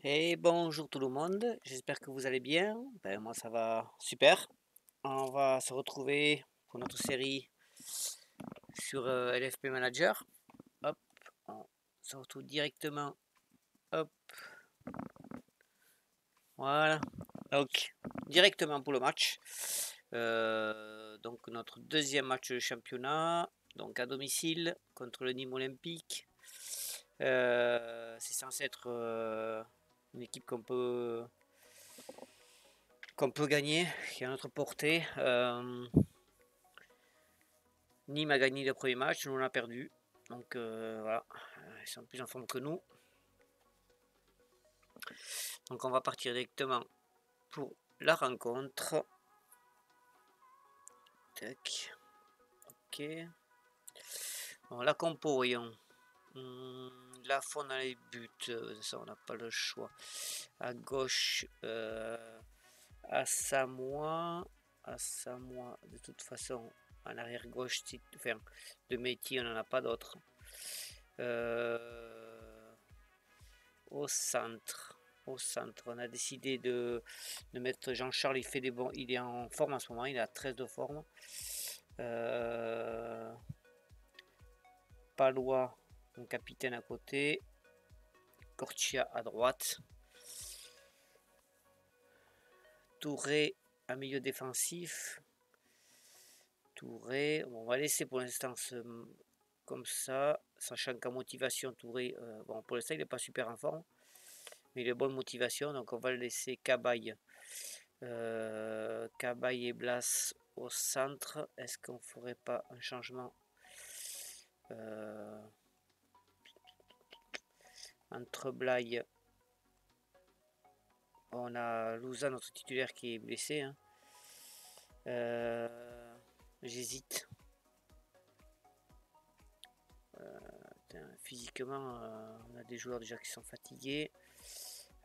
Et bonjour tout le monde, j'espère que vous allez bien. Ben, moi ça va super. On va se retrouver pour notre série sur LFP Manager. Hop, on se retrouve directement. Hop, voilà. Donc, directement pour le match. Donc notre deuxième match de championnat. Donc à domicile contre le Nîmes Olympique. C'est censé être une équipe qu'on peut gagner, qui est à notre portée. Nîmes a gagné le premier match, nous on a perdu. Donc voilà, ils sont plus en forme que nous. Donc on va partir directement pour la rencontre. Tac. Ok. Bon, la compo, voyons. La fond dans les buts, ça on n'a pas le choix. À gauche, Asamoah. De toute façon, en arrière gauche, enfin, de métier, on n'en a pas d'autres. Au centre, on a décidé de mettre Jean-Charles. Il est en forme en ce moment, il a 13 de forme. Palois, mon capitaine à côté. Cortia à droite. Touré à milieu défensif. Touré, bon, on va laisser pour l'instant comme ça, sachant qu'en motivation, Touré, bon, pour l'instant il n'est pas super en forme, mais il a bonne motivation, donc on va le laisser Cabaye. Cabaye et Blas au centre. Est-ce qu'on ferait pas un changement entre Blaye? On a Louza, notre titulaire, qui est blessé. Hein. J'hésite. Physiquement, on a des joueurs déjà qui sont fatigués.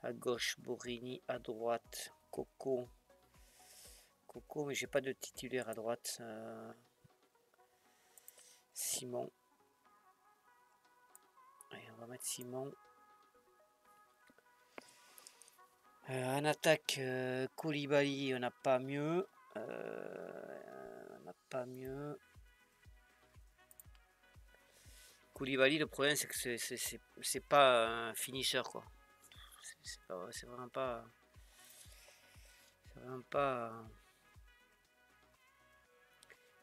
À gauche, Borini. À droite, Coco. Mais j'ai pas de titulaire à droite. Simon. Allez, on va mettre Simon. En attaque, Koulibaly, on n'a pas mieux. Koulibaly, le problème c'est que c'est pas un finisher quoi. C'est vraiment pas.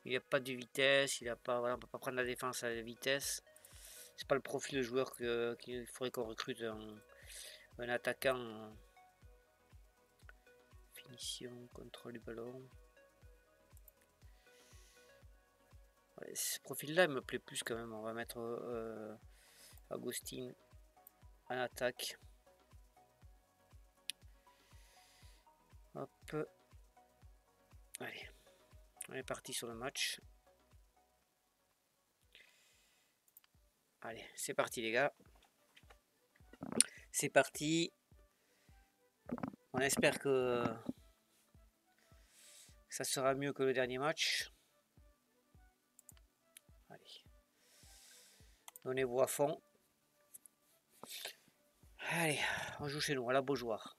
Il n'a pas de vitesse, il a pas. Voilà, on peut pas prendre la défense à la vitesse. C'est pas le profil de joueur qu'il faudrait qu'on recrute un attaquant. Finition, contrôle du ballon. Ouais, ce profil-là, il me plaît plus quand même. On va mettre Agustin en attaque. Hop. Allez, on est parti sur le match. Allez, c'est parti les gars. C'est parti. On espère que ça sera mieux que le dernier match. Allez. Donnez-vous à fond. Allez, on joue chez nous, à la Beaujoire.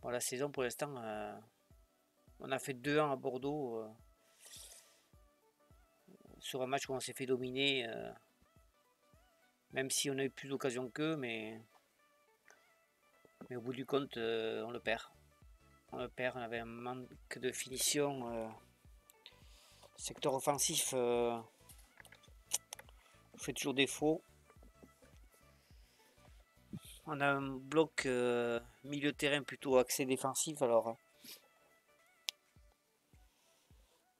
Bon, la saison pour l'instant, on a fait 2-1 à Bordeaux. Sur un match où on s'est fait dominer. Même si on a eu plus d'occasions qu'eux, mais au bout du compte, on le perd. On avait un manque de finition. Secteur offensif fait toujours défaut. On a un bloc milieu de terrain plutôt axé défensif, alors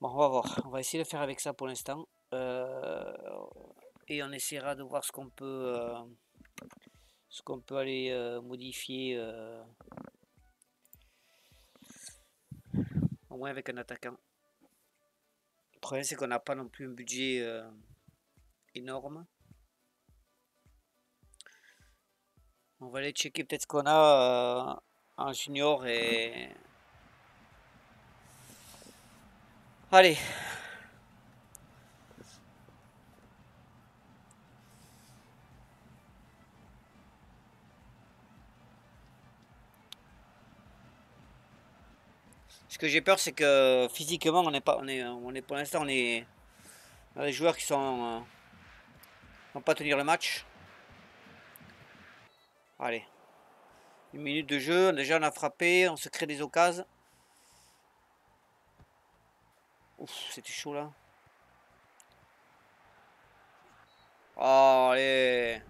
bon, on va voir. On va essayer de faire avec ça pour l'instant. Et on essaiera de voir ce qu'on peut aller modifier au moins avec un attaquant. Le problème c'est qu'on n'a pas non plus un budget énorme. On va aller checker peut-être ce qu'on a en junior et... Allez. Ce que j'ai peur, c'est que physiquement, pour l'instant, on a des joueurs qui vont pas tenir le match. Allez, 1 minute de jeu. Déjà, on a frappé, on se crée des occasions. Ouf, c'était chaud là. Oh, allez.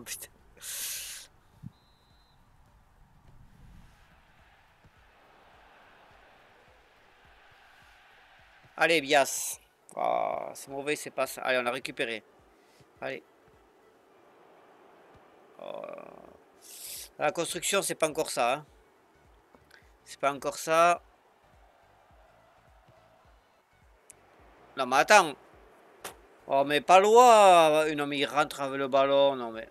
Putain. Allez, Bias. Oh, c'est mauvais, c'est pas ça. Allez, on a récupéré. Allez. Oh. La construction, c'est pas encore ça. Hein. C'est pas encore ça. Non, mais attends. Oh, mais pas loin. Non, mais il rentre avec le ballon. Non, mais.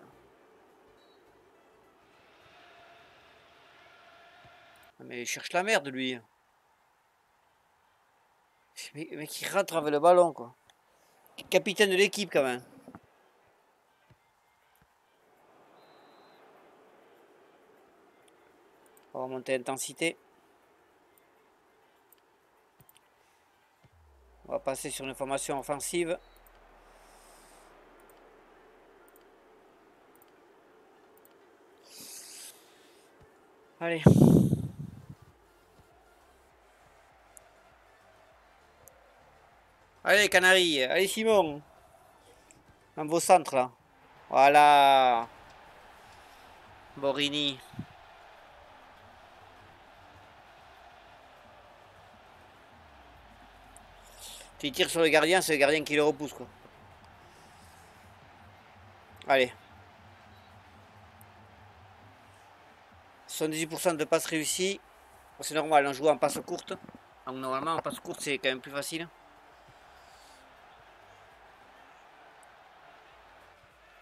Mais il cherche la merde, lui. Mais qui rentre avec le ballon, quoi. Capitaine de l'équipe, quand même. On va monter l'intensité. On va passer sur une formation offensive. Allez. Allez, Canaries. Allez, Simon. Dans vos centres, là. Voilà. Borini. Tu tires sur le gardien, c'est le gardien qui le repousse, quoi. Allez. 78% de passes réussies. C'est normal, on joue en passe courte. Donc normalement, en passe courte, c'est quand même plus facile.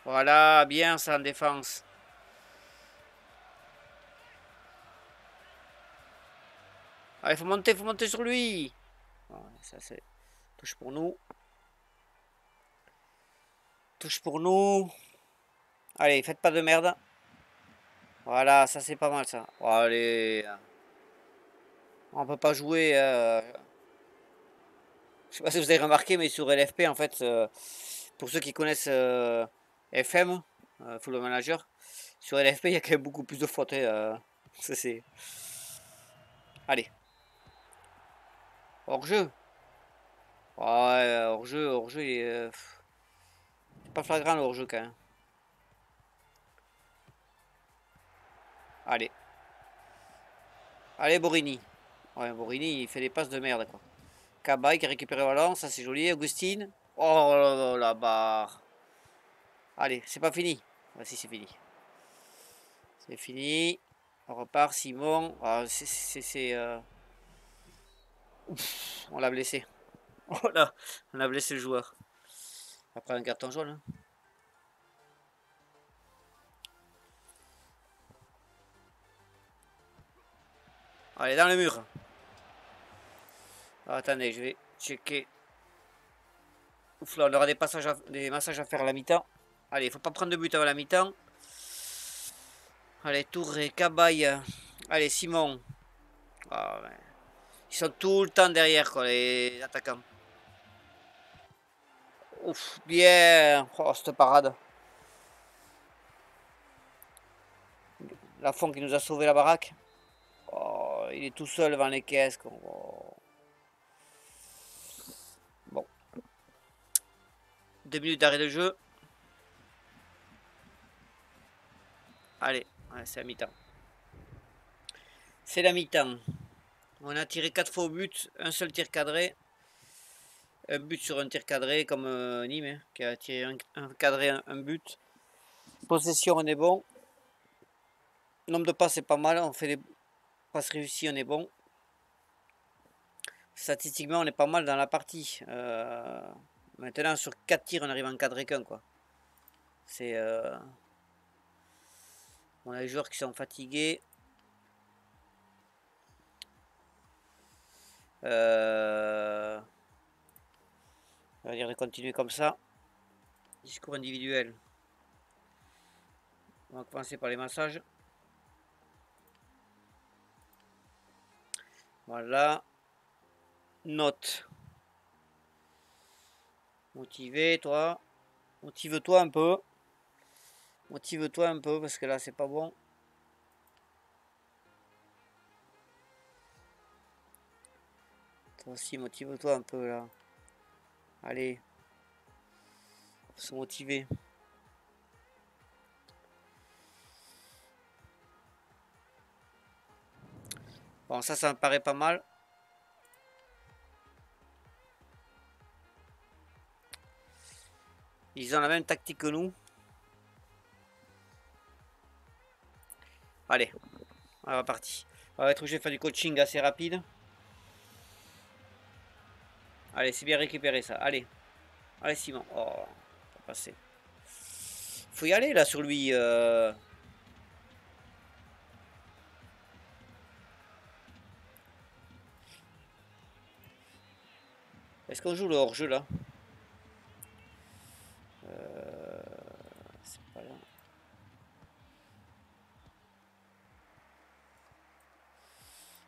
Voilà, bien ça en défense. Allez, faut monter sur lui. Ouais, ça c'est touche pour nous. Touche pour nous. Allez, faites pas de merde. Voilà, ça c'est pas mal ça. Allez. On peut pas jouer. Je sais pas si vous avez remarqué, mais sur LFP, en fait, pour ceux qui connaissent FM, Football Manager, sur LFP, il y a quand même beaucoup plus de fautes. Ça c'est. Allez. Hors-jeu. Ouais, hors-jeu, c'est pas flagrant le hors-jeu quand même. Allez. Allez, Borini. Ouais, Borini, il fait des passes de merde, quoi. Cabaye qui récupère le ballon, ça c'est joli. Augustine. Oh là là, la barre. Allez, c'est pas fini. Ah, si, c'est fini. C'est fini. On repart, Simon. Ah, Ouf, on l'a blessé. Oh là, on a blessé le joueur. Après un carton jaune. Hein. Allez, dans le mur. Ah, attendez, je vais checker. Ouf, là, on aura des massages à faire à la mi-temps. Allez, il faut pas prendre de but avant la mi-temps. Allez, Touré, Cabaye. Allez, Simon. Ah, ouais. Ils sont tout le temps derrière, quoi, les attaquants. Ouf, bien. Oh, cette parade. La fond qui nous a sauvé la baraque. Oh, il est tout seul devant les caisses. Oh. Bon. 2 minutes d'arrêt de jeu. Allez, ouais, c'est la mi-temps. C'est la mi-temps. On a tiré 4 fois au but, un seul tir cadré. Un but sur un tir cadré comme Nîmes, hein, qui a tiré un cadré, un but. Possession, on est bon. Nombre de passes, c'est pas mal. On fait des passes réussies, on est bon. Statistiquement, on est pas mal dans la partie. Maintenant, sur 4 tirs, on arrive à en cadrer qu'un, quoi. C'est... On a les joueurs qui sont fatigués. On va dire de continuer comme ça. Discours individuel. On va commencer par les massages. Voilà. Note. Motivé, toi. Motive-toi un peu. Motive-toi un peu parce que là, c'est pas bon. Toi aussi, motive-toi un peu là. Allez. Faut se motiver. Bon, ça me paraît pas mal. Ils ont la même tactique que nous. Allez, on est reparti. On va être obligé de faire du coaching assez rapide. Allez, c'est bien récupéré ça. Allez. Allez, Simon. Oh, pas passé. Faut y aller là sur lui. Est-ce qu'on joue le hors-jeu là? C'est pas là.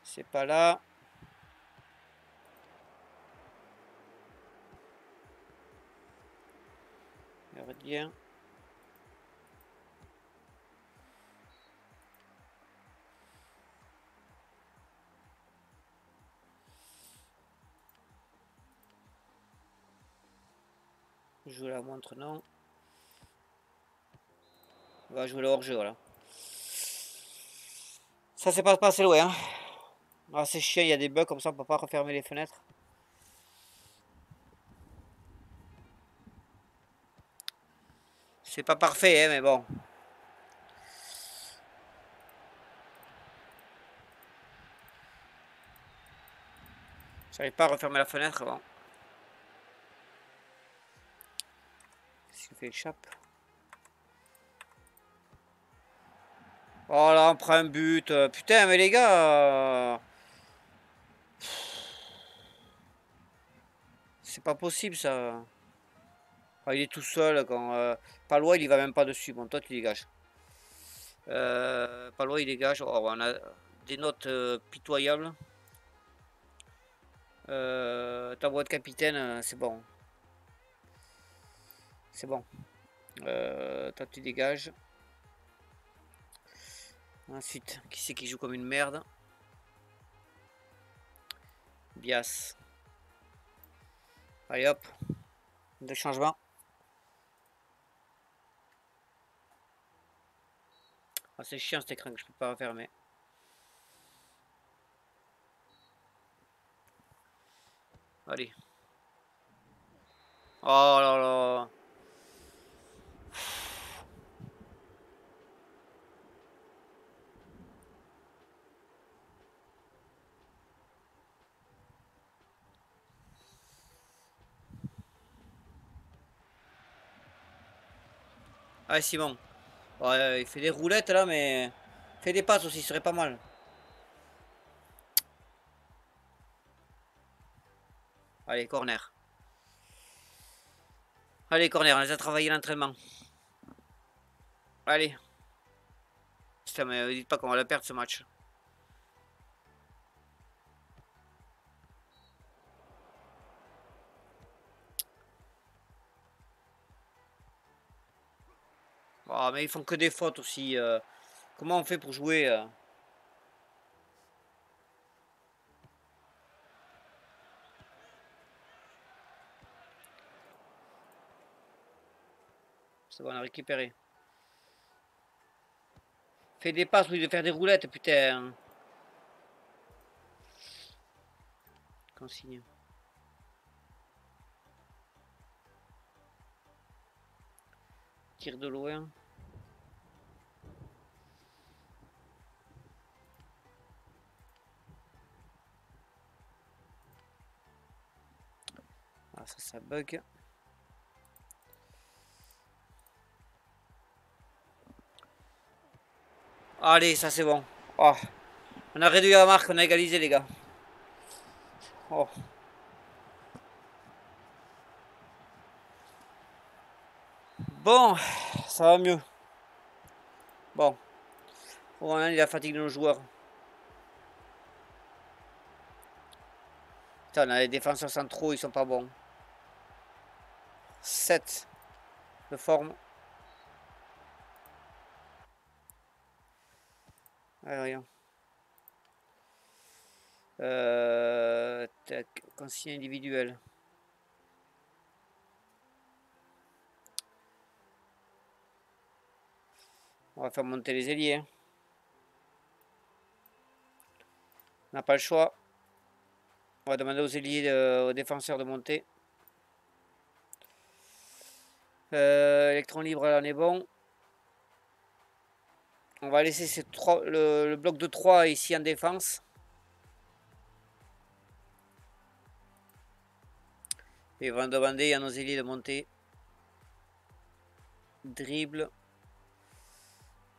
C'est pas là. Gardien. Jouer la montre, non. On va jouer le hors-jeu, voilà. Ça c'est pas passé loin. Hein. Ah, c'est chiant, il y a des bugs comme ça, on peut pas refermer les fenêtres. C'est pas parfait, hein, mais bon. J'arrive pas à refermer la fenêtre, bon. Qu'est-ce qu'il fait, échappe. Oh là, on prend un but. Putain, mais les gars. C'est pas possible ça. Ah, il est tout seul quand. Palois, il y va même pas dessus. Bon, toi, tu dégages. Palois, il dégage. Oh, on a des notes pitoyables. Ta boîte capitaine, c'est bon. C'est bon. Toi, tu dégages. Ensuite, qui c'est qui joue comme une merde? Bias. Allez hop. Deux changements. Ah, c'est chiant cet écran que je peux pas refermer. Allez. Oh là là. Allez Simon. Ouais, il fait des roulettes là, mais... Fait des passes aussi, ce serait pas mal. Allez, corner. Allez, corner, on les a travaillé l'entraînement. Allez. Putain, mais dites pas qu'on va le perdre ce match. Oh, mais ils font que des fautes aussi. Comment on fait pour jouer C'est bon, on a récupéré. Fais des passes, oui, de faire des roulettes, putain. Consigne. Tire de loin. Ah, ça bug. Allez, ça c'est bon. Oh. On a réduit la marque, on a égalisé les gars. Oh. Bon, ça va mieux. Bon. On a la fatigue de nos joueurs. Putain, on a les défenseurs centraux, ils sont pas bons. 7 de forme. Ah, rien. Tac, consigne individuel. On va faire monter les ailiers. Hein. On n'a pas le choix. On va demander aux ailiers, aux défenseurs de monter. Électron libre, là on est bon. On va laisser le bloc de 3 ici en défense. Et on va demander à nos ailiers de monter. Dribble.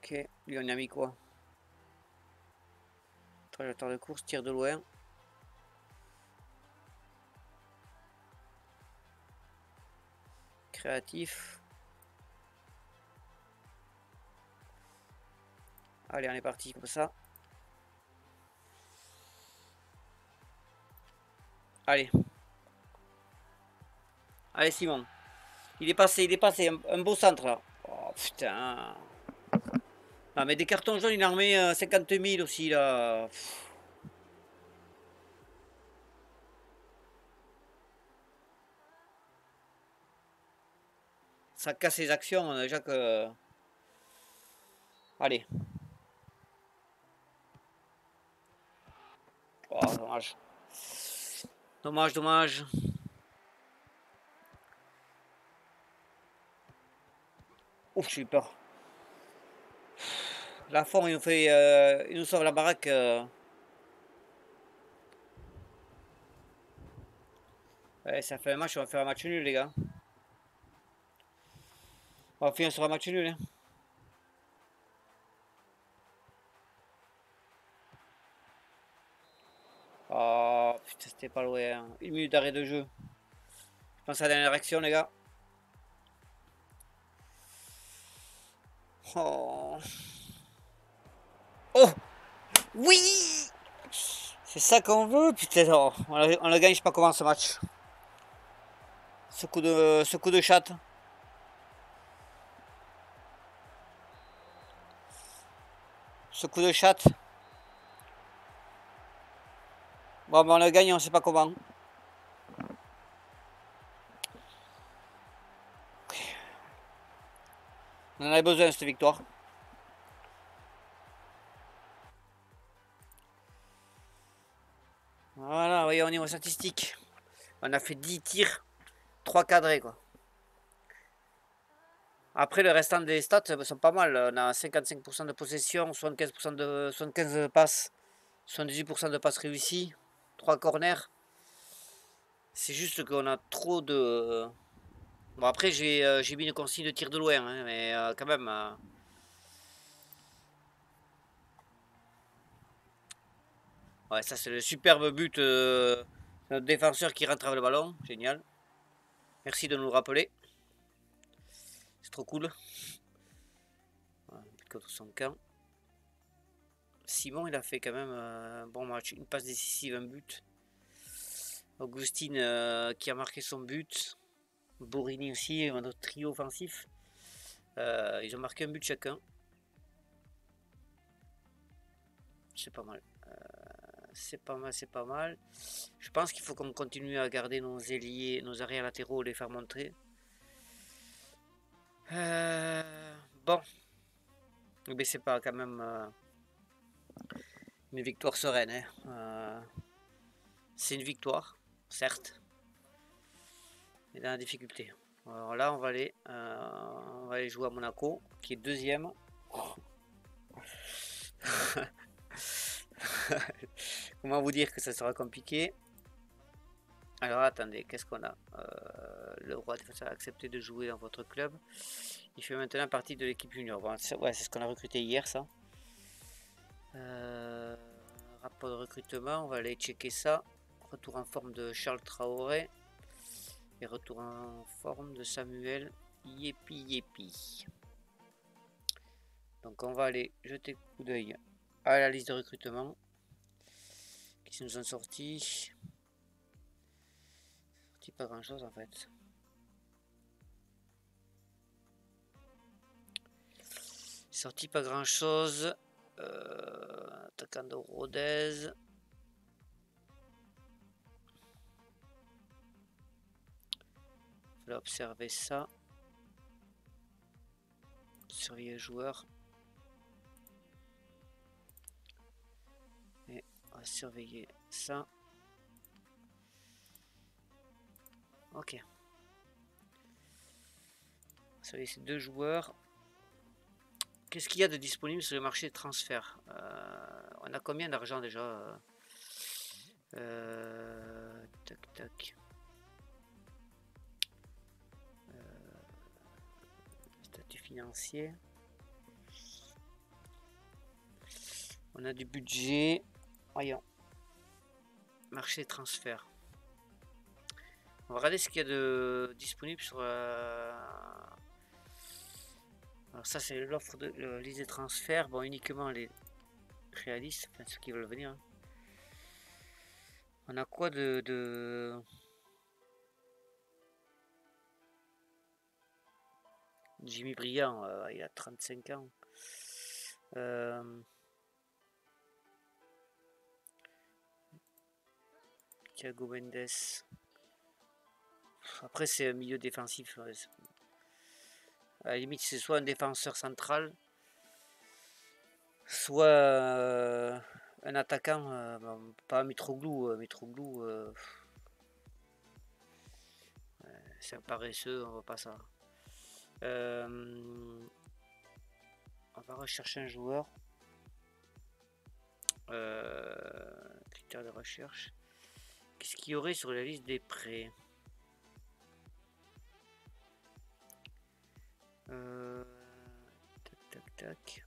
Ok, lui on a mis quoi? Trajectoire de course, tir de loin. Créatif. Allez, on est parti comme ça. Allez. Allez Simon. Il est passé. Un beau centre là. Oh putain. Ah mais des cartons jaunes, il en remet 50 000 aussi là. Pff. Ça casse les actions déjà que... Allez. Oh, dommage. Dommage. Ouf, j'ai eu peur. La forme, il nous fait... il nous sauve la baraque. Ouais, ça fait un match, on va faire un match nul les gars. On va finir sur un match nul. Hein. Oh putain, c'était pas loin. Une minute d'arrêt de jeu. Je pense à la dernière action les gars. Oh. Oh. Oui. C'est ça qu'on veut, putain. Oh. On le gagne, je sais pas comment ce match. Ce coup de chatte. Ce coup de chatte. Bon, ben on le gagne, on sait pas comment. On en avait besoin de cette victoire. Voilà, voyez, au niveau statistique. On a fait 10 tirs, 3 cadrés quoi. Après le restant des stats sont pas mal. On a 55% de possession, 75% de 75 passes, 78% de passes réussies, 3 corners. C'est juste qu'on a trop de... Bon après j'ai mis une consigne de tir de loin, hein, mais quand même... Ouais, ça c'est le superbe but de notre défenseur qui rentre avec le ballon. Génial. Merci de nous le rappeler. C'est trop cool. Voilà, contre son camp. Simon, il a fait quand même un bon match. Une passe décisive, un but. Augustine qui a marqué son but. Borini aussi, notre trio offensif. Ils ont marqué un but chacun. C'est pas mal. C'est pas mal. Je pense qu'il faut qu'on continue à garder nos ailiers, nos arrières latéraux, les faire montrer. Bon. Mais c'est pas quand même une victoire sereine. Hein. C'est une victoire, certes. Mais dans la difficulté. Alors là, on va aller jouer à Monaco, qui est deuxième. Comment vous dire que ça sera compliqué? Alors attendez, qu'est-ce qu'on a? Le roi défenseur a accepté de jouer dans votre club. Il fait maintenant partie de l'équipe junior. Bon, ouais, c'est ce qu'on a recruté hier, ça. Rapport de recrutement, on va aller checker ça. Retour en forme de Charles Traoré. Et retour en forme de Samuel Yepi. Donc on va aller jeter un coup d'œil à la liste de recrutement qui nous ont sorti. Pas grand chose en fait. Sorti pas grand chose. Attaquant de Rodez. Il faut observer ça. Surveiller le joueur. Et on va surveiller ça. Ok. Surveiller ces deux joueurs. Qu'est-ce qu'il y a de disponible sur le marché de transfert? On a combien d'argent déjà? Tac tac. Statut financier. On a du budget. Voyons. Marché de transfert. On va regarder ce qu'il y a de disponible sur. Alors ça c'est l'offre de liste des transferts. Bon, uniquement les réalistes, enfin ceux qui veulent venir. On a quoi de... Jimmy Briand, il a 35 ans. Thiago Mendes. Après c'est un milieu défensif. Ouais, à la limite c'est soit un défenseur central, soit un attaquant. Bon, pas Mitroglou. Mitroglou, c'est un paresseux, on va pas ça. On va rechercher un joueur. Critères de recherche. Qu'est-ce qu'il y aurait sur la liste des prêts? Tac tac tac.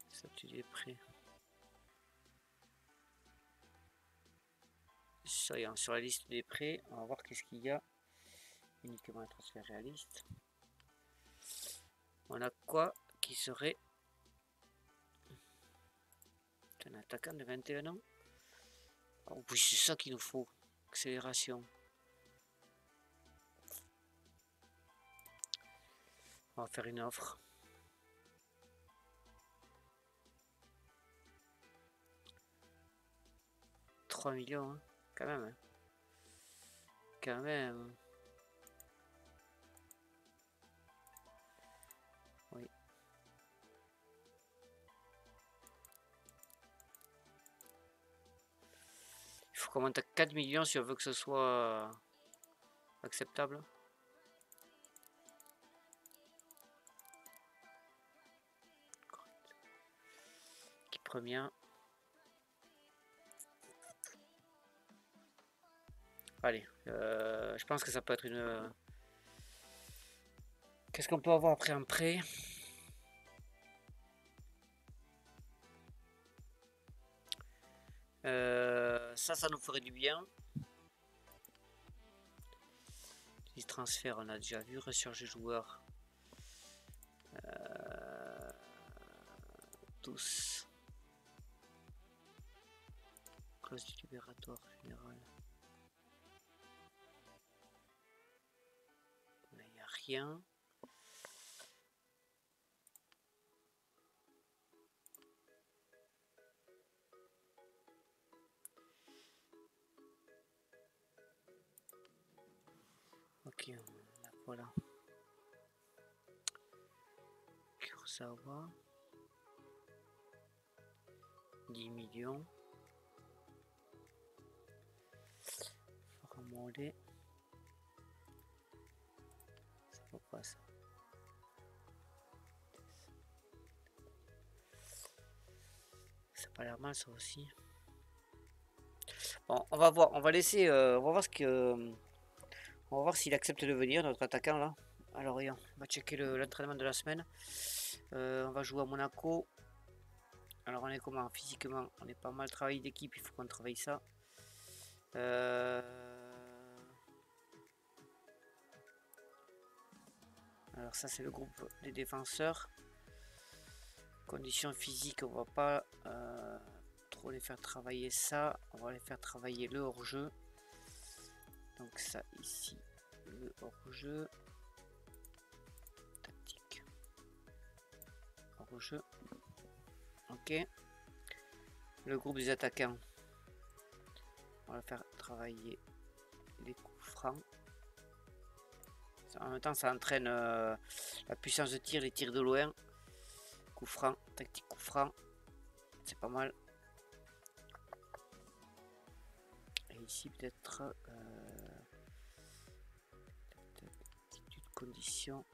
Statut des prêts. Sur la liste des prêts, on va voir qu'est-ce qu'il y a. Uniquement un transfert réaliste. On a quoi qui serait un attaquant de 21 ans? Oh oui, c'est ça qu'il nous faut. Accélération. On va faire une offre. « 3 millions, hein. Quand même. Hein. Quand même. Oui. Il faut qu'on monte à 4 millions si on veut que ce soit acceptable. Qui première. Allez, je pense que ça peut être une... Qu'est-ce qu'on peut avoir après un prêt? Ça nous ferait du bien. Les transferts, on a déjà vu. Recherche joueurs. Tous. Clause du libératoire général. Il n'y a rien. Ok, voilà. Kurzawa. 10 millions. Ramolé. C'est pourquoi ça? Ça n'a pas l'air mal ça aussi. Bon, on va voir, on va laisser, on va voir ce que, on va voir s'il accepte de venir, notre attaquant là. Alors, on va checker l'entraînement de la semaine. On va jouer à Monaco. Alors, on est comment physiquement? On est pas mal travaillé d'équipe, il faut qu'on travaille ça. Alors ça c'est le groupe des défenseurs. Conditions physiques, on va pas trop les faire travailler ça. On va les faire travailler le hors-jeu. Donc ça ici, le hors-jeu. Tactique. Hors-jeu. Ok. Le groupe des attaquants. On va faire travailler les coups francs. En même temps, ça entraîne la puissance de tir, les tirs de loin. Coup franc, tactique coup franc. C'est pas mal. Et ici, peut-être attitude, condition.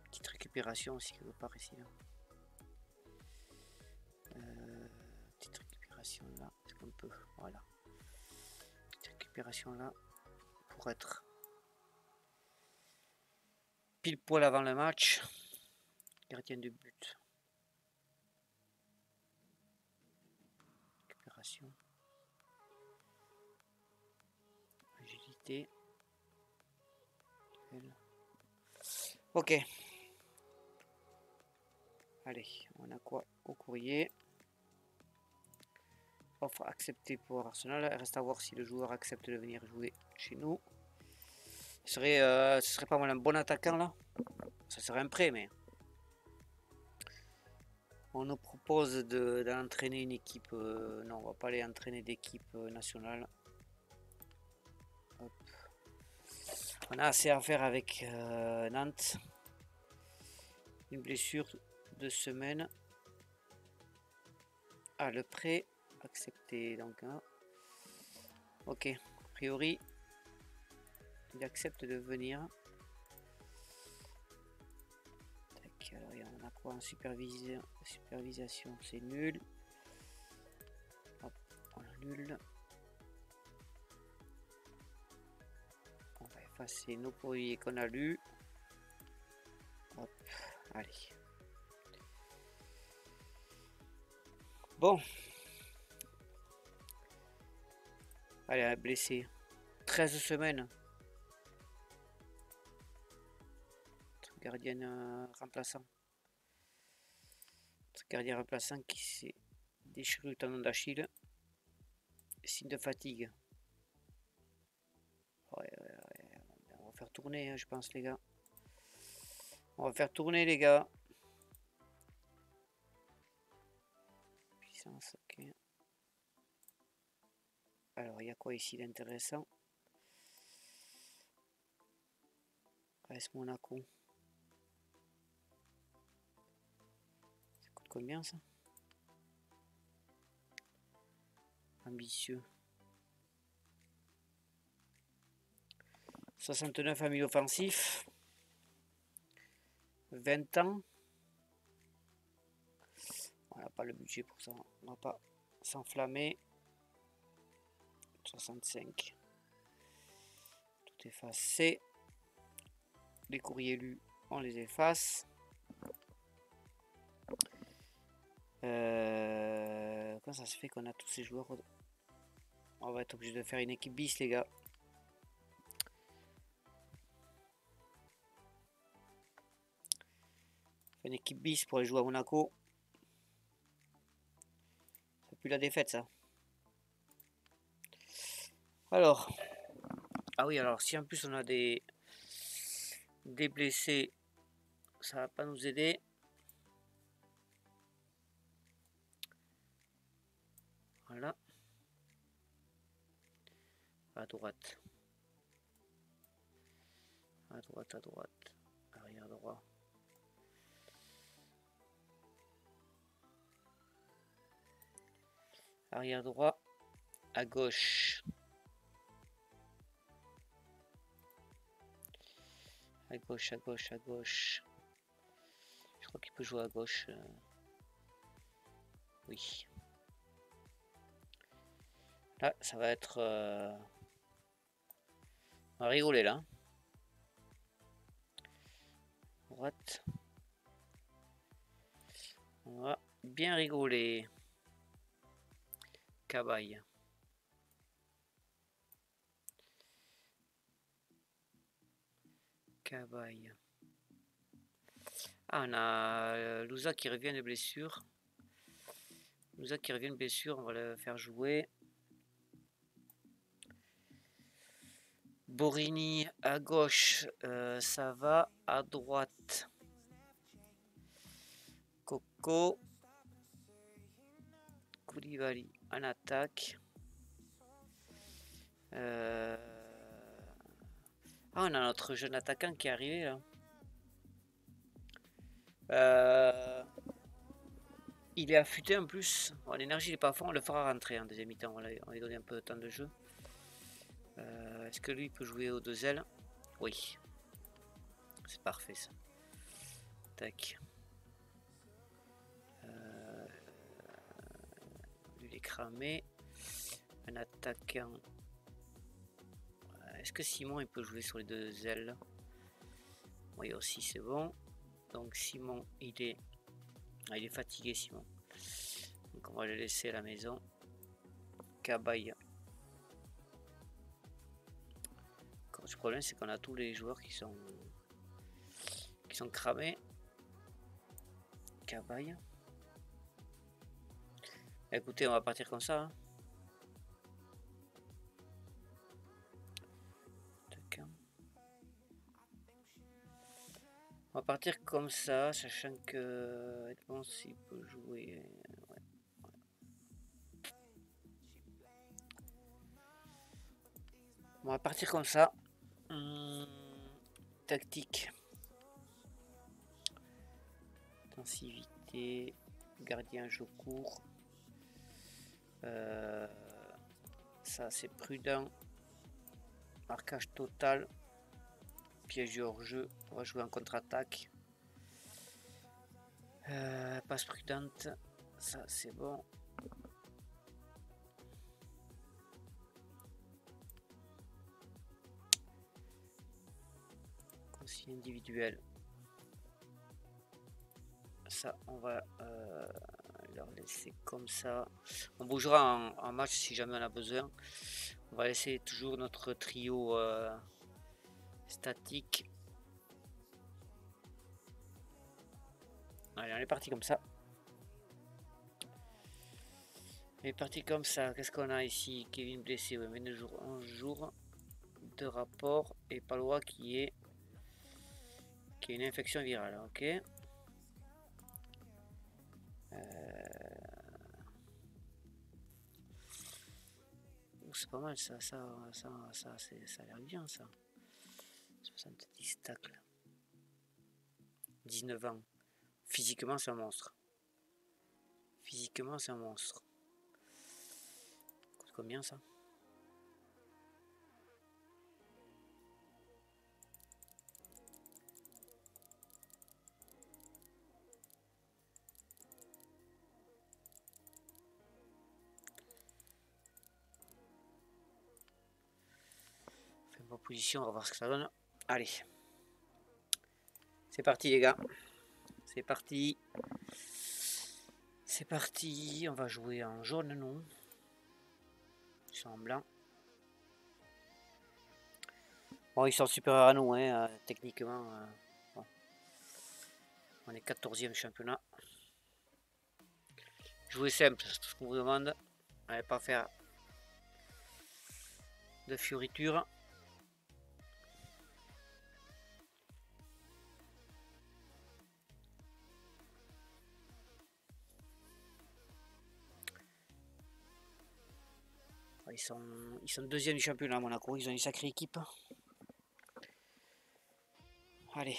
Petite récupération aussi, quelque part ici. Là. Petite récupération là. Est-ce qu'on peut? Voilà. Petite récupération là. Pour être pile poil avant le match. Gardien de but. Récupération. Agilité. Ok. Allez, on a quoi au courrier? Offre acceptée pour Arsenal. Il reste à voir si le joueur accepte de venir jouer chez nous. Ce serait pas mal un bon attaquant là. Ça serait un prêt, mais on nous propose d'entraîner une équipe. Non, on va pas aller entraîner d'équipe nationale. Hop. On a assez à faire avec Nantes. Une blessure de semaine. Ah, le prêt accepté. Donc, hein. Ok, a priori, il accepte de venir. Tac, alors, on a quoi en supervision, c'est nul. Hop, on a nul. On va effacer nos courriers qu'on a lus. Hop, allez. Bon. Allez, blessé. 13 semaines. Gardien remplaçant. Gardien remplaçant qui s'est déchiré le tendon d'Achille. Signe de fatigue. Ouais. On va faire tourner, hein, je pense, les gars. On va faire tourner, les gars. Puissance, ok. Alors, il y a quoi ici d'intéressant? AS Monaco. Ça coûte combien, ça? Ambitieux. 69 à 1000 offensifs. 20 ans. On n'a pas le budget pour ça. On va pas s'enflammer. 65. Tout effacé. Les courriers lus, on les efface. Comment ça se fait qu'on a tous ces joueurs? On va être obligé de faire une équipe bis, les gars. Une équipe bis pour aller jouer à Monaco. Ça pue la défaite, ça. Alors. Ah oui, alors si en plus on a des blessés, ça va pas nous aider. Voilà. À droite. À droite, à droite. Arrière droit. Arrière droit. À gauche. À gauche, à gauche, à gauche. Je crois qu'il peut jouer à gauche. Oui. Là, ça va être... On va rigoler, là. Droite. On va bien rigoler. Cabaye. Cabaye. Ah, on a Louza qui revient de blessure. Louza qui revient de blessure, on va le faire jouer. Borini à gauche, ça va. À droite, Coco. Koulibaly en attaque. Ah, on a notre jeune attaquant qui est arrivé là. Il est affûté en plus. Bon, l'énergie n'est pas fort, on le fera rentrer en deuxième mi-temps. On va lui donner un peu de temps de jeu. Est-ce que lui peut jouer aux deux ailes? Oui. C'est parfait ça. Tac. Lui il est cramé. Un attaquant. Est-ce que Simon il peut jouer sur les deux ailes? Oui aussi c'est bon. Donc Simon il est fatigué Simon. Donc on va le laisser à la maison. Cabaye. Le problème c'est qu'on a tous les joueurs qui sont cramés. Cabaye. Écoutez, on va partir comme ça. Hein. On va partir comme ça, sachant que bon s'il peut jouer. Ouais. On va partir comme ça. Tactique. Intensivité. Gardien jeu court. Ça c'est prudent. Marquage total. Piège hors jeu. On va jouer en contre-attaque. Passe prudente. Ça c'est bon. Consigne individuel. Ça on va leur laisser comme ça. On bougera en match si jamais on a besoin. On va laisser toujours notre trio statique. Allez, on est parti comme ça. On est parti comme ça. Qu'est-ce qu'on a ici? Kevin blessé, 22 jours, 11 jours de rapport. Et Palois qui est une infection virale. Ok. C'est pas mal ça a l'air bien ça. 70 tacles. 19 ans. Physiquement c'est un monstre. Physiquement c'est un monstre. Coûte combien ça? Position, on va voir ce que ça donne. Allez, c'est parti les gars, c'est parti, on va jouer en jaune non, ils sont en blanc. Bon, ils sont supérieurs à nous hein, techniquement. Bon. On est 14e championnat. Jouer simple, c'est tout ce qu'on vous demande. Allez pas faire de fioritures. Ils sont deuxième du championnat à Monaco, ils ont une sacrée équipe. Allez.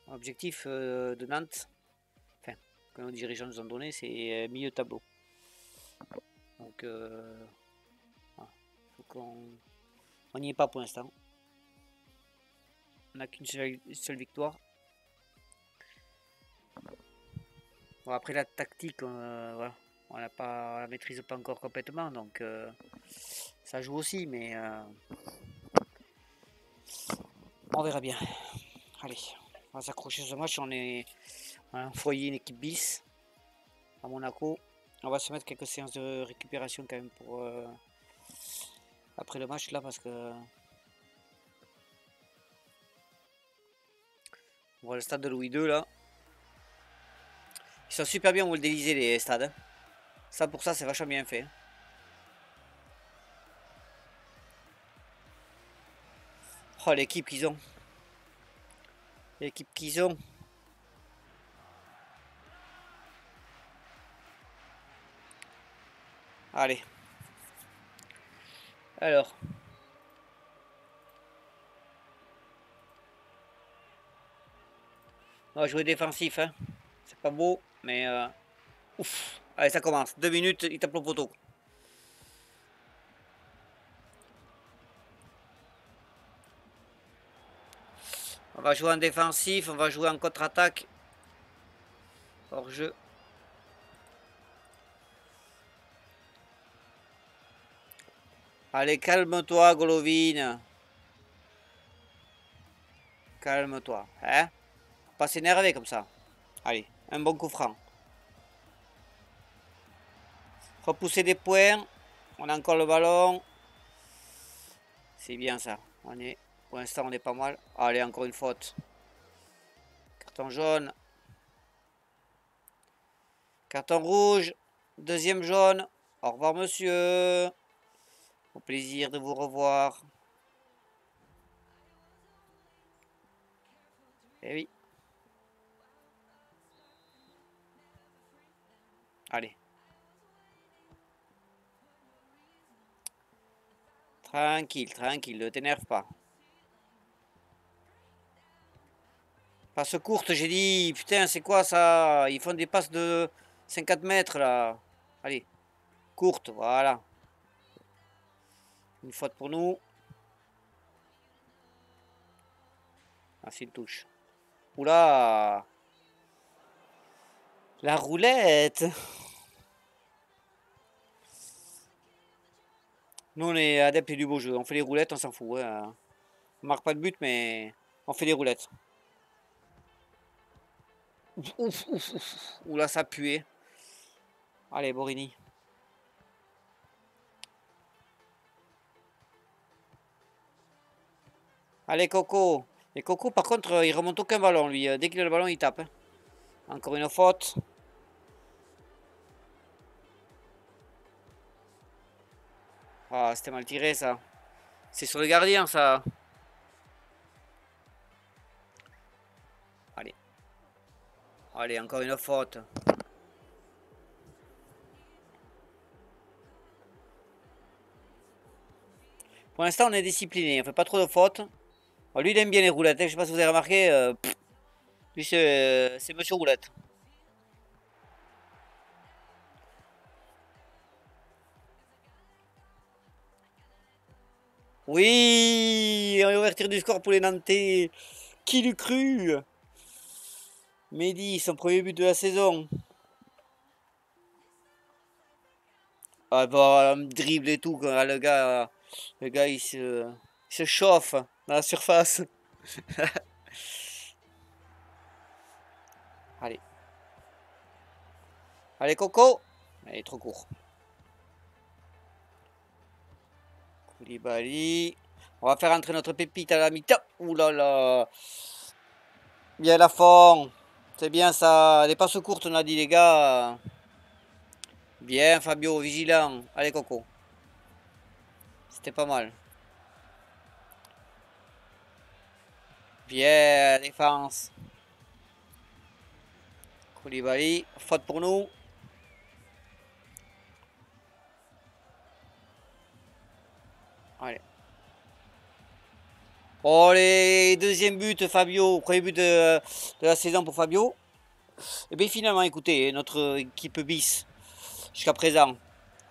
Objectif de Nantes, enfin, que nos dirigeants nous ont donné, c'est milieu tableau. Donc, faut qu'on n'y est pas pour l'instant. On n'a qu'une seule victoire. Bon, après la tactique, voilà. On la maîtrise pas encore complètement, donc ça joue aussi, mais on verra bien. Allez, on va s'accrocher sur ce match. On a un foyer, une équipe bis à Monaco. On va se mettre quelques séances de récupération quand même pour après le match là, parce que On voit le stade de Louis II là. Ils sont super bien modélisés les stades. Hein. Ça pour ça c'est vachement bien fait. Oh l'équipe qu'ils ont. L'équipe qu'ils ont. Allez. Alors. On va jouer défensif. Hein. C'est pas beau, mais... Ouf. Allez, ça commence. 2 minutes, il tape le poteau. On va jouer en défensif, on va jouer en contre-attaque. Hors jeu. Allez, calme-toi, Golovin. Calme-toi. Hein? Pas s'énerver comme ça. Allez, un bon coup franc. Repousser des points. On a encore le ballon. C'est bien ça. On est, pour l'instant, on est pas mal. Allez, encore une faute. Carton jaune. Carton rouge. Deuxième jaune. Au revoir, monsieur. Au plaisir de vous revoir. Eh oui. Allez. Tranquille, tranquille, ne t'énerve pas. Passe courte, j'ai dit. Putain, c'est quoi ça? Ils font des passes de 50 mètres là. Allez. Courte, voilà. Une faute pour nous. Ah, c'est une touche. Oula. La roulette. Nous, on est adeptes du beau jeu. On fait les roulettes, on s'en fout. Hein. On marque pas de but, mais on fait les roulettes. Ouf, ouf, ouf, ouf. Oula, ça puait. Allez, Borini. Allez, Coco. Et Coco, par contre, il remonte aucun ballon, lui. Dès qu'il a le ballon, il tape. Hein. Encore une faute. Ah, c'était mal tiré, ça. C'est sur le gardien, ça. Allez. Allez, encore une faute. Pour l'instant, on est discipliné. On fait pas trop de fautes. Bon, lui, il aime bien les roulettes. Hein. Je sais pas si vous avez remarqué. Lui, c'est Monsieur Roulette. Oui, ouverture du score pour les Nantais. Qui l'eût cru? Mehdi, son premier but de la saison. Ah bah, dribble et tout, quoi. Le gars il se chauffe dans la surface. Allez. Allez, Coco. Il est trop court. Koulibaly. On va faire entrer notre pépite à la mi-temps. Ouh là là. Bien la fond. C'est bien ça. Les passes courtes, on a dit, les gars. Bien, Fabio, vigilant. Allez, Coco. C'était pas mal. Bien, défense. Koulibaly. Faute pour nous. Allez. Oh, les deuxième but, Fabio. Premier but de la saison pour Fabio. Et bien finalement, écoutez, notre équipe bis, jusqu'à présent.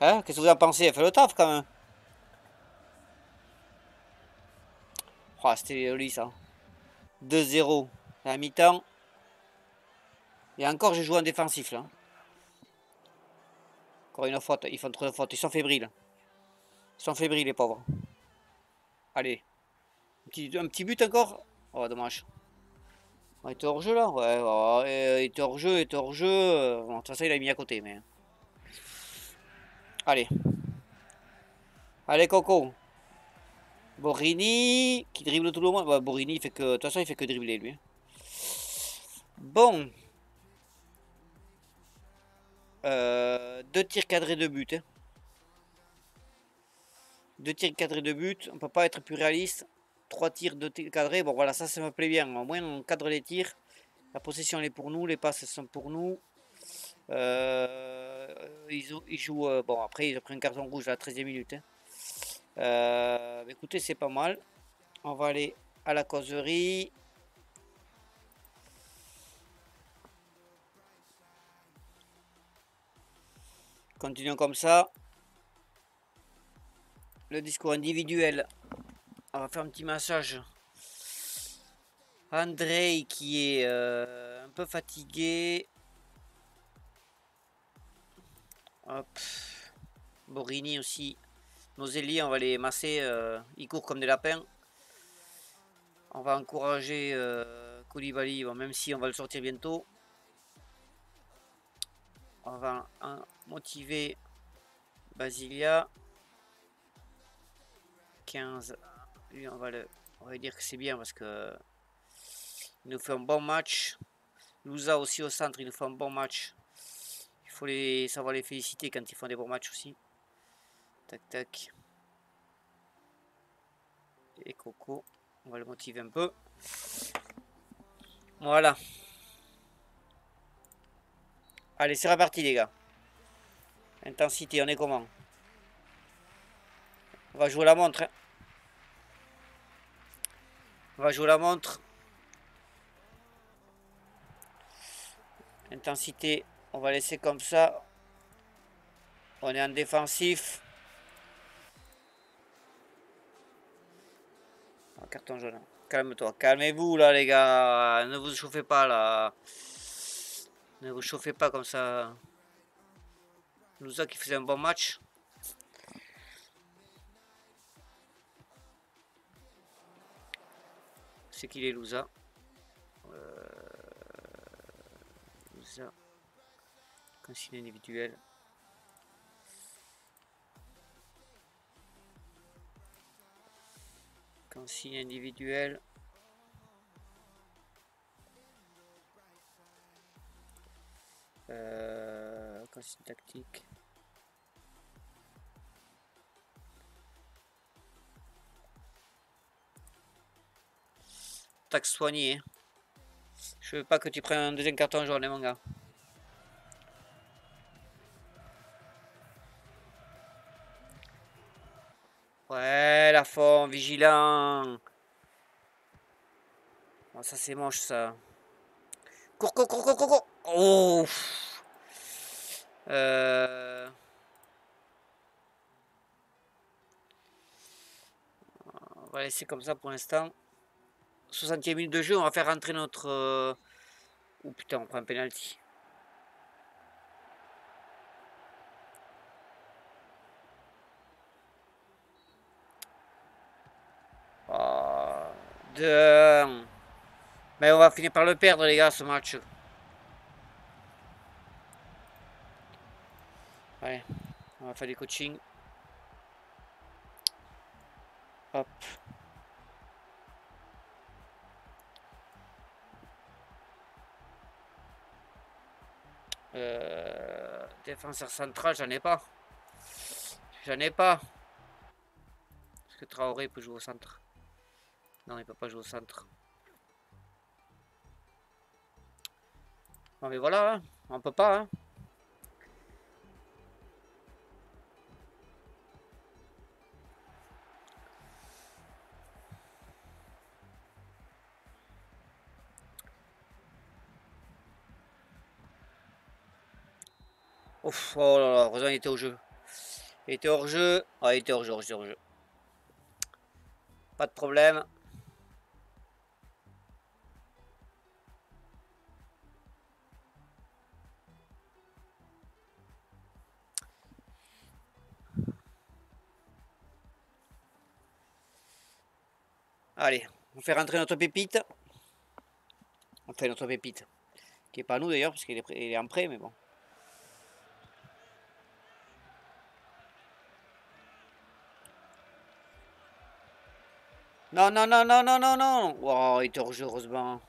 Hein, qu'est-ce que vous en pensez? Elle fait le taf quand même. Oh, c'était joli ça. 2-0 à la mi-temps. Et encore, j'ai joué en défensif là. Encore une faute. Ils font trop de fautes. Ils sont fébriles. Ils sont fébriles, les pauvres. Allez. Un petit but encore. Oh, dommage. Il était hors jeu là. Ouais, oh, il était hors jeu, il était hors jeu. Bon, de toute façon, il a mis à côté. Mais... Allez. Allez, Coco. Borini qui dribble tout le monde. Ouais, Borini, il fait que. De toute façon, il fait que dribbler lui. Bon. 2 tirs cadrés de but. Hein. 2 tirs cadrés de but. On peut pas être plus réaliste. 3 tirs de cadrés. Bon voilà, ça me plaît bien. Au moins on cadre les tirs. La possession elle est pour nous. Les passes sont pour nous. Ils jouent. Bon après ils ont pris un carton rouge à la 13e minute. Hein. Écoutez, c'est pas mal. On va aller à la causerie. Continuons comme ça. Le discours individuel. On va faire un petit massage. Andrei qui est un peu fatigué. Hop. Borini aussi. Noselli, on va les masser. Ils courent comme des lapins. On va encourager Koulibaly, bon, même si on va le sortir bientôt. On va motiver Basilia. 15. Lui, on va dire que c'est bien parce que il nous fait un bon match. Louza aussi au centre, il nous fait un bon match. Il faut savoir les féliciter quand ils font des bons matchs aussi. Tac tac. Et Coco, on va le motiver un peu. Voilà. Allez, c'est reparti les gars. Intensité, on est comment? On va jouer la montre. Hein. On va jouer la montre. Intensité, on va laisser comme ça. On est en défensif. Oh, carton jaune. Calme-toi. Calmez-vous là les gars. Ne vous chauffez pas là. Ne vous chauffez pas comme ça. Louza qui faisait un bon match. C'est qu'il est Louza. Louza. Consigne individuelle. Consigne individuelle. Consigne tactique. Taxe soignée. Je veux pas que tu prennes un deuxième carton jaune, mon gars. Ouais, la forme, vigilant. Oh, ça c'est moche ça. Cours, cours, cours, cours, cours, cours. Oh. On va laisser comme ça pour l'instant. 60e minute de jeu, on va faire rentrer notre... Oh putain, on prend un penalty. Oh, 2-1. Mais on va finir par le perdre les gars ce match. Allez, on va faire du coaching. Hop. Défenseur central, j'en ai pas. J'en ai pas. Est-ce que Traoré peut jouer au centre? Non, il peut pas jouer au centre. Non mais voilà, hein. On peut pas. Hein. Ouf, oh là là, heureusement il était au jeu. Il était hors jeu. Ah, il était hors jeu, hors jeu. Pas de problème. Allez, on fait rentrer notre pépite. On fait notre pépite. Qui est pas à nous d'ailleurs, parce qu'il est en prêt, mais bon. Non, non, non, non, non, non, non. Wow, il était hors jeu, heureusement.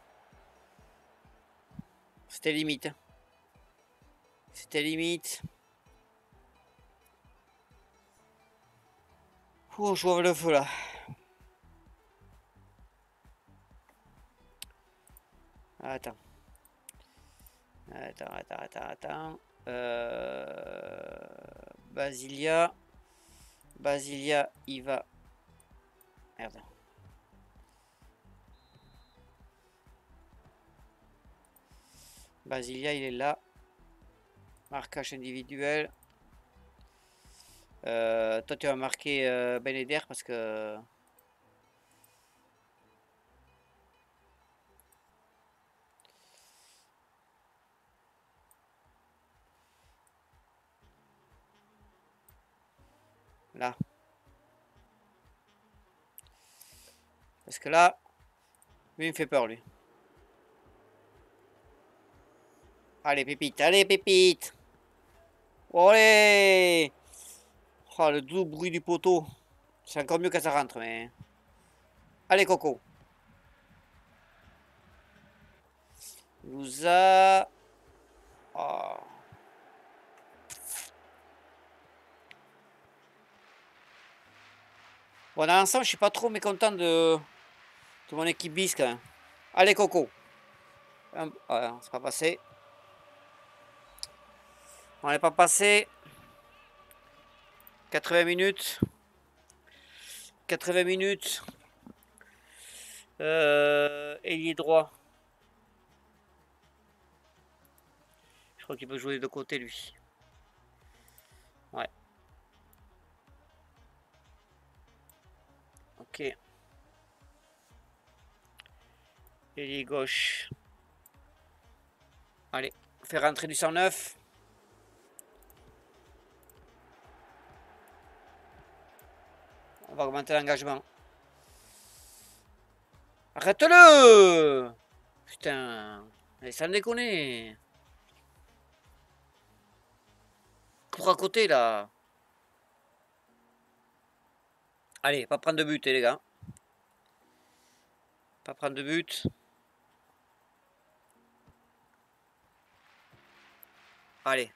C'était limite. C'était limite. Ouh, je vois le feu là. Attends. Attends. Basilia. Basilia, il va. Merde. Basilia, il est là. Marquage individuel. Toi, tu vas marquer Ben Yedder parce que. Là. Parce que là, lui, il me fait peur, lui. Allez, pépite, allez, pépite. Allez. Oh, le doux bruit du poteau. C'est encore mieux quand ça rentre, mais. Allez, Coco. Nous a. Oh. Bon, dans l'ensemble, je suis pas trop mécontent de mon équipe bis quand même. Allez, Coco. Ouais, c'est pas passé. On n'est pas passé. 80 minutes. 80 minutes. Ailier droit. Je crois qu'il peut jouer de côté, lui. Ouais. Ok. Ailier gauche. Allez. Faire rentrer du 109. On va augmenter l'engagement. Arrête-le! Putain. Mais ça me déconne. Cours à côté, là. Allez, pas prendre de but, les gars. Pas prendre de but. Allez.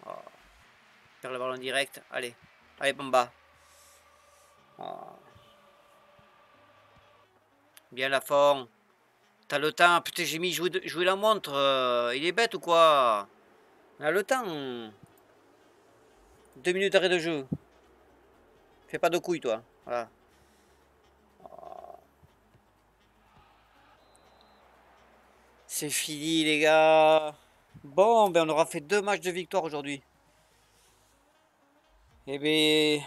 Oh. Perd le ballon direct. Allez. Allez, Bamba. Oh. Bien la forme. T'as le temps. Putain, j'ai mis jouer la montre. Il est bête ou quoi? On a le temps. 2 minutes d'arrêt de jeu. Fais pas de couilles, toi. Voilà. C'est fini, les gars. Bon, ben on aura fait 2 matchs de victoire aujourd'hui. Eh bien,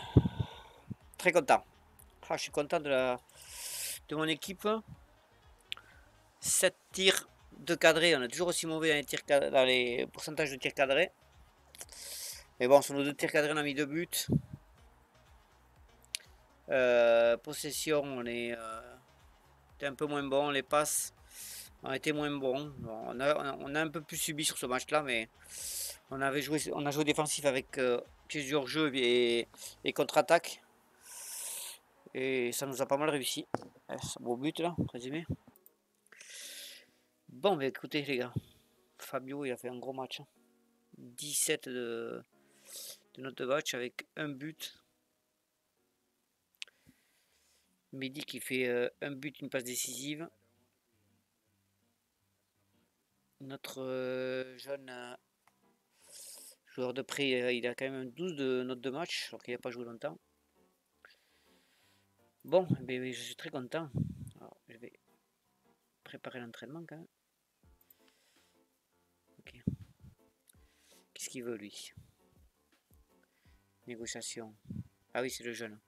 très content. Ah, je suis content de mon équipe. 7 tirs de cadré. On est toujours aussi mauvais dans les pourcentages de tirs cadrés. Mais bon, sur nos 2 tirs cadrés, on a mis 2 buts. Possession, on est un peu moins bon. Les passes ont été moins bons. Bon, on a un peu plus subi sur ce match-là, mais on a joué défensif avec plusieurs jeux et contre-attaque. Et ça nous a pas mal réussi. C'est un beau but là, résumé. Bon, bah écoutez les gars, Fabio il a fait un gros match. 17 de notre match avec un but. Mehdi qui fait un but, une passe décisive. Notre jeune joueur de prêt, il a quand même un 12 de notes de match, alors qu'il n'a pas joué longtemps. Bon, ben, je suis très content. Alors, je vais préparer l'entraînement quand même. Ok. Qu'est-ce qu'il veut lui? Négociation. Ah oui, c'est le jeune.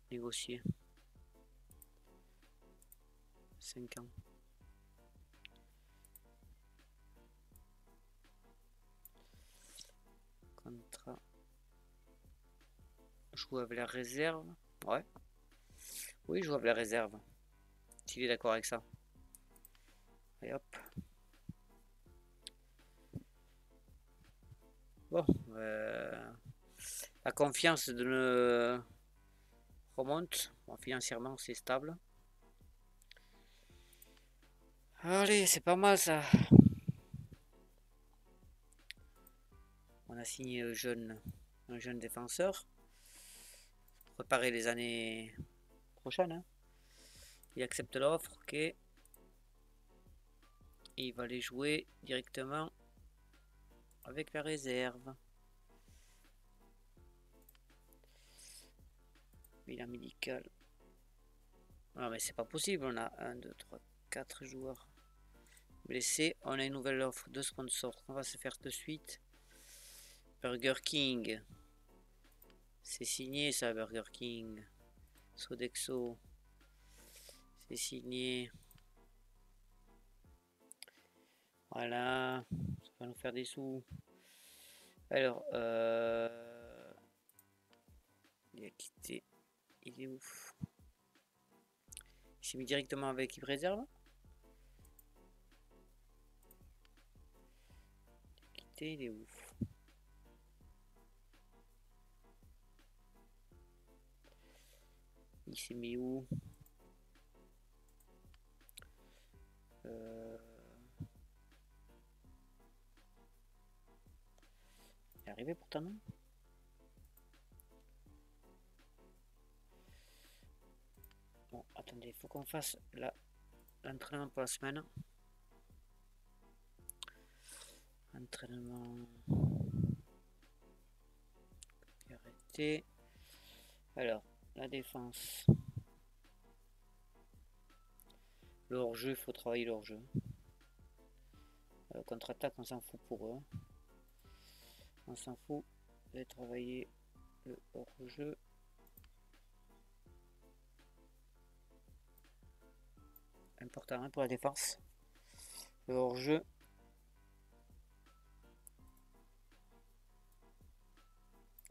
Négocier. 5 ans. Contrat. Jouer avec la réserve. Ouais. Oui, joue avec la réserve. S'il est d'accord avec ça. Et hop. Bon. La confiance de nous remonte. Bon, financièrement, c'est stable. Allez, c'est pas mal ça. On a signé un jeune défenseur. Préparer les années prochaines. Hein. Il accepte l'offre, ok. Et il va les jouer directement avec la réserve. Bilan médical. Non mais c'est pas possible, on a 1, 2, 3, 4 joueurs blessés. On a une nouvelle offre de sponsor qu'on va se faire de suite. Burger King. C'est signé ça, Burger King. Sodexo. C'est signé. Voilà. Ça va nous faire des sous. Alors, il a quitté. Il est ouf. Il s'est mis directement avec équipe réserve. Il a quitté, il est ouf. Il s'est mis où? Il est arrivé pourtant non? Bon, attendez, il faut qu'on fasse l'entraînement pour la semaine. Entraînement. Arrêté. Alors, la défense. Le hors-jeu, il faut travailler le hors-jeu. Contre-attaque, on s'en fout pour eux. On s'en fout de travailler le hors-jeu. Important hein, pour la défense. Le hors-jeu.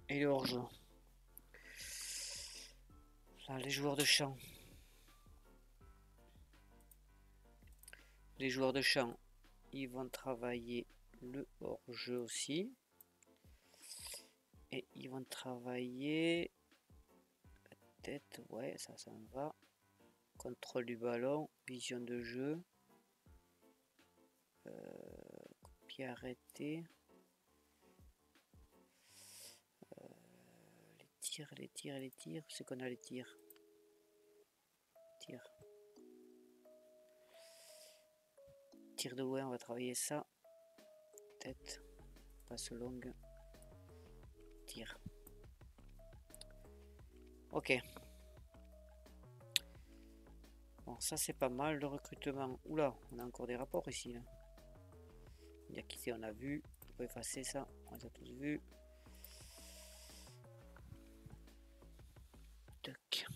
Et le hors-jeu. Là, les joueurs de champ. Les joueurs de champ, ils vont travailler le hors-jeu aussi. Et ils vont travailler la tête, ouais, ça me va. Contrôle du ballon, vision de jeu. Pied arrêté. Les tirs. C'est qu'on a les tirs. Tir de loin, on va travailler ça. Tête. Passe longue. Tir. Ok. Bon, ça c'est pas mal le recrutement. Oula, on a encore des rapports ici. Là. Il y a quitté, on a vu. On peut effacer ça. On les a tous vus. Tac.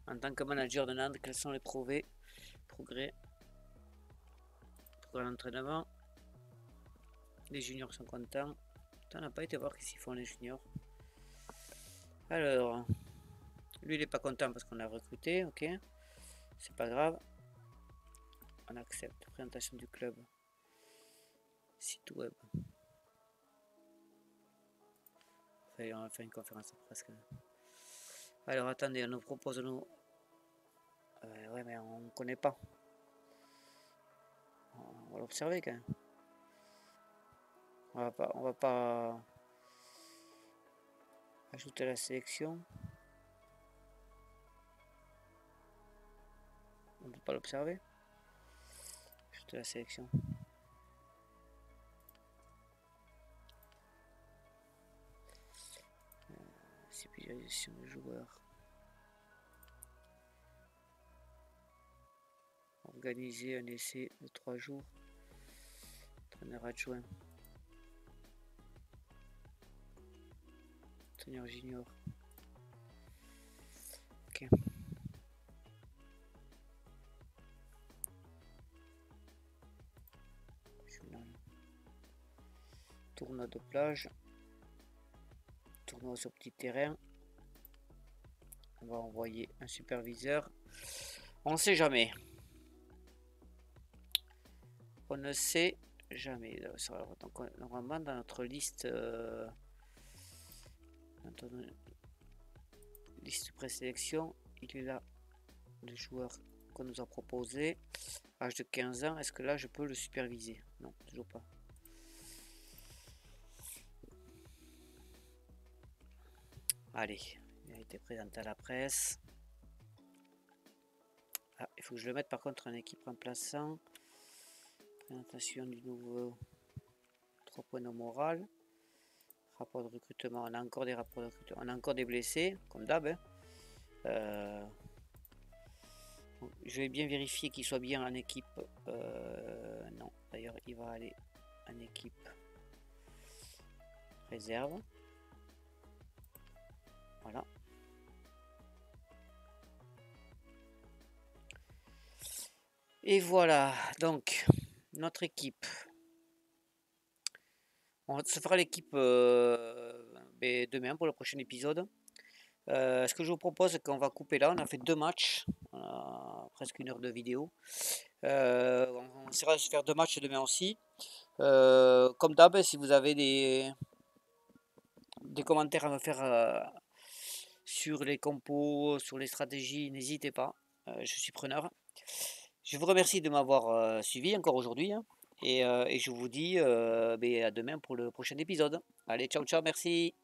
En tant que manager de Nantes, quels sont les progrès pour l'entraînement? Les juniors sont contents. On n'a pas été voir qu'est-ce qu'ils font les juniors. Alors, lui il est pas content parce qu'on a recruté, ok. C'est pas grave. On accepte. Présentation du club. Site web. Enfin, on va faire une conférence presque. Alors attendez, on nous propose nous. Ouais mais on connaît pas. On va l'observer quand même. On va pas ajouter la sélection. On peut pas l'observer. Ajouter la sélection. Spécialisation de joueurs. Organiser un essai de 3 jours. Entraîneur adjoint. Entraîneur junior. Ok. Tournoi de plage. Tournoi sur petit terrain. On va envoyer un superviseur. On ne sait jamais. On ne sait jamais. Donc, normalement, dans notre liste, liste présélection, il est là. Le joueur qu'on nous a proposé. Âge de 15 ans, est-ce que là je peux le superviser? Non, toujours pas. Allez, il a été présenté à la presse. Ah, il faut que je le mette par contre en équipe remplaçant. Présentation du nouveau 3 points de morale. Rapport de recrutement, on a encore des rapports de recrutement, on a encore des blessés, comme d'hab. Hein. Je vais bien vérifier qu'il soit bien en équipe. Non, d'ailleurs, il va aller en équipe réserve. Voilà. Et voilà, donc, notre équipe. On se fera l'équipe demain pour le prochain épisode. Ce que je vous propose, c'est qu'on va couper là. On a fait 2 matchs, on a presque 1 heure de vidéo. On essaiera de se faire 2 matchs demain aussi. Comme d'hab, si vous avez des commentaires à me faire sur les compos, sur les stratégies, n'hésitez pas. Je suis preneur. Je vous remercie de m'avoir suivi encore aujourd'hui. Hein, et je vous dis à demain pour le prochain épisode. Allez, ciao, ciao, merci.